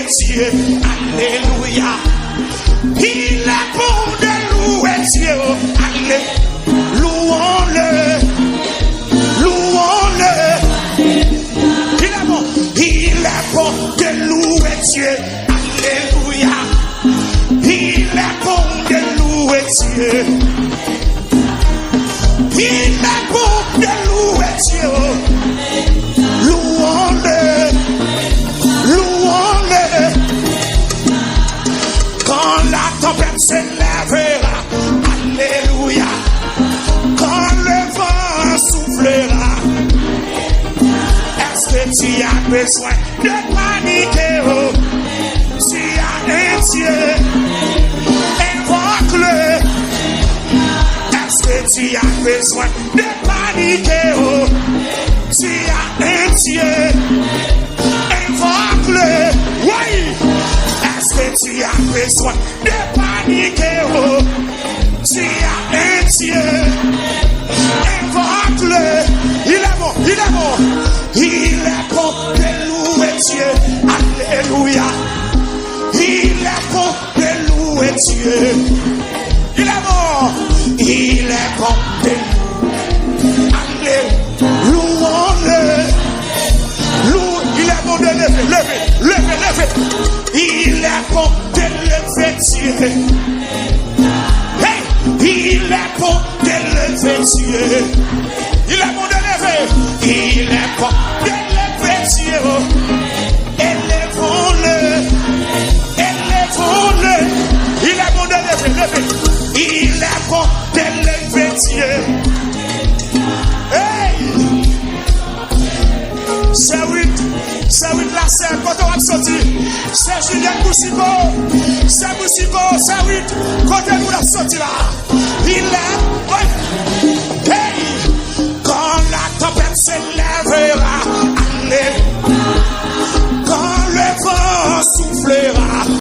Dieu. Alléluia. Il est bon de louer Dieu. Alléluia. Louons-le. Louons-le. Il est bon. Il est bon de louer Dieu. Alléluia. Il est bon de louer Dieu. Il est bon de louer Dieu. Louons-le. Louons-le. Quand la tempête s'élèvera. Alléluia. Quand le vent soufflera. Est-ce que tu as besoin de paniquer? Oh, tu as un Dieu. Invoque-le. Est-ce que tu as besoin de paniquer? Oh, tu as un Dieu. Invoque-le. Oui. Est-ce que tu as besoin de paniquer? Oh, tu as un Dieu. Invoque-le. Il est bon. Il est bon. Il est bon de louer Dieu. Alléluia. Il est bon de louer Dieu. Il est bon. Il est bon de louer. Alléluia. Louons-le. Il est bon de lever. Lever. Il est bon de lever Dieu. Hey, il est bon de lever Dieu. Il est bon de lever. Il est bon de lever Dieu. Élevons-le. Élevons-le. Il est bon de lever. Il est bon de lever Dieu. Hey! C'est oui la scène quand on va sortir. C'est Julien Boussico. C'est Boussico, c'est oui. Quand on va sortir là. Il est.